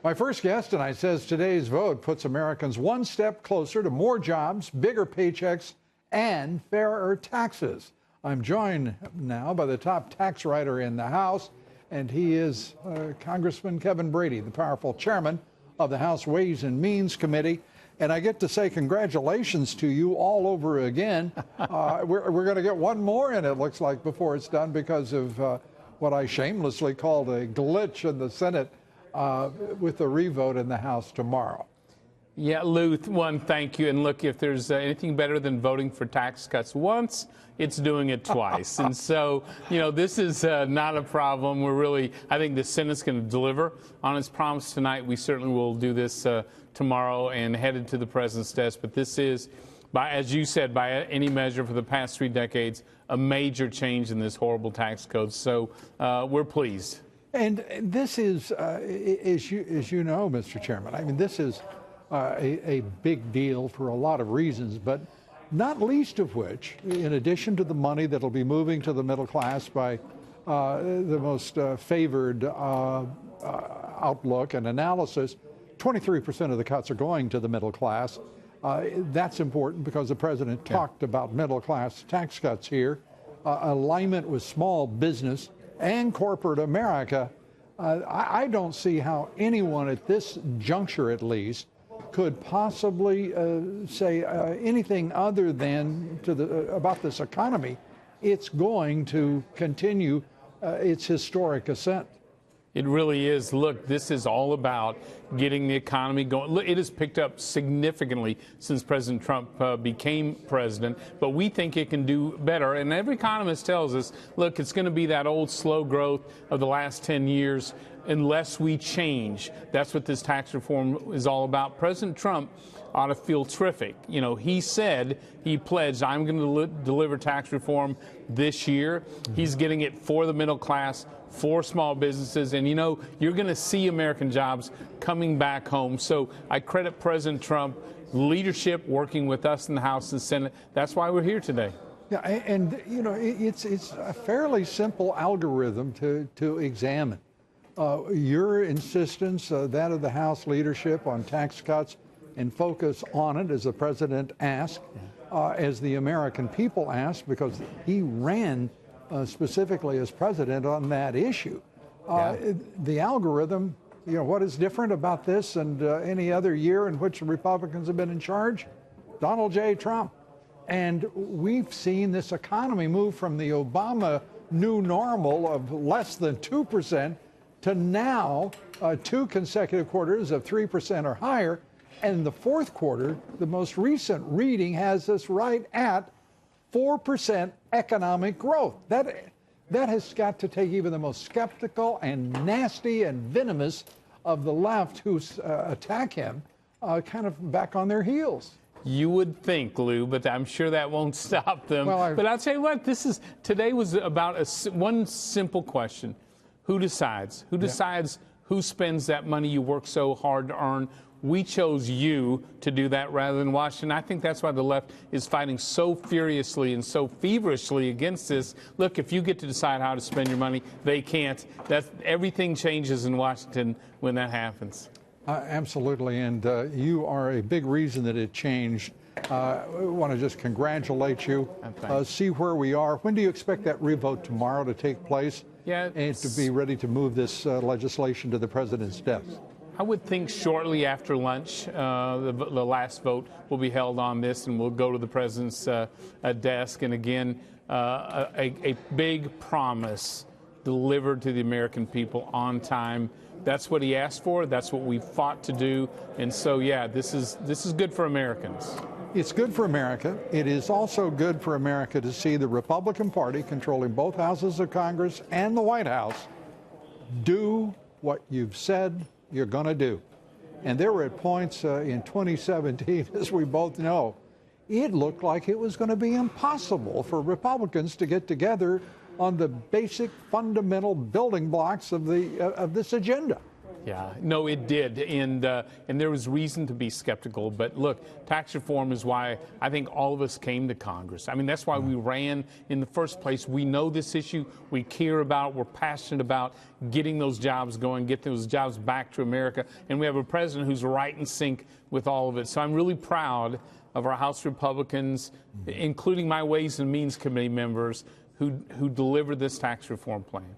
My first guest tonight says today's vote puts Americans one step closer to more jobs, bigger paychecks, and fairer taxes. I'm joined now by the top tax writer in the House, and he is Congressman Kevin Brady, the powerful chairman of the House Ways and Means Committee. And I get to say congratulations to you all over again. We're going to get one more in, it looks like, before it's done because of what I shamelessly called a glitch in the Senate with the revote in the House tomorrow. Yeah, Lou, one, thank you. And look, if there's anything better than voting for tax cuts once, it's doing it twice. And so, you know, this is not a problem. I think the Senate's going to deliver on its promise tonight. We certainly will do this tomorrow and headed to the president's desk. But this is, as you said, by any measure for the past 3 decades, a major change in this horrible tax code. So we're pleased. And this is, as you know, Mr. Chairman, I mean, this is a big deal for a lot of reasons, but not least of which, in addition to the money that'll be moving to the middle class by the most favored outlook and analysis, 23% of the cuts are going to the middle class. That's important because the president talked about middle class tax cuts here, alignment with small business and corporate America. I don't see how anyone at this juncture, at least, could possibly say anything other than about this economy. It's going to continue its historic ascent. It really is. Look, this is all about getting the economy going. Look, it has picked up significantly since President Trump became president, but we think it can do better. And every economist tells us, look, it's going to be that old slow growth of the last 10 years unless we change. That's what this tax reform is all about. President Trump ought to feel terrific. You know, he pledged, I'm going to deliver tax reform this year. He's getting it for the middle class, for small businesses, and you know, you're going to see American jobs coming back home. So I credit President Trump, leadership, working with us in the House and Senate. That's why we're here today. Yeah, and you know, it's a fairly simple algorithm to examine. Your insistence, that of the House leadership, on tax cuts and focus on it, as the president asked, as the American people asked, because he ran specifically as president on that issue. The algorithm, you know, what is different about this and any other year in which the Republicans have been in charge? Donald J. Trump. And we've seen this economy move from the Obama new normal of less than 2% to now 2 consecutive quarters of 3% or higher. And the fourth quarter, the most recent reading, has us right at 4% economic growth. That has got to take even the most skeptical and nasty and venomous of the left who attack him kind of back on their heels. You would think, Lou, but I'm sure that won't stop them. But I'll tell you what, today was about one simple question. Who decides? Who decides who spends that money you work so hard to earn? We chose you to do that rather than Washington. I think that's why the left is fighting so furiously and so feverishly against this. Look, if you get to decide how to spend your money, they can't. Everything changes in Washington when that happens. Absolutely, and you are a big reason that it changed. I want to just congratulate you, see where we are. When do you expect that revote tomorrow to take place? And to be ready to move this legislation to the president's desk? I would think shortly after lunch, the last vote will be held on this, and we'll go to the president's desk. And again, a big promise delivered to the American people on time. That's what he asked for. That's what we fought to do. And so, yeah, this is good for Americans. It's good for America. It is also good for America to see the Republican Party controlling both houses of Congress and the White House do what you've said you're going to do. And there were at points in 2017, as we both know, it looked like it was going to be impossible for Republicans to get together on the basic fundamental building blocks of this agenda. Yeah, no, it did, and there was reason to be skeptical. But look, tax reform is why I think all of us came to Congress. I mean, that's why we ran in the first place. We know this issue, we care about it, we're passionate about getting those jobs going, get those jobs back to America, and we have a president who's right in sync with all of it. So I'm really proud of our House Republicans, including my Ways and Means Committee members, who delivered this tax reform plan.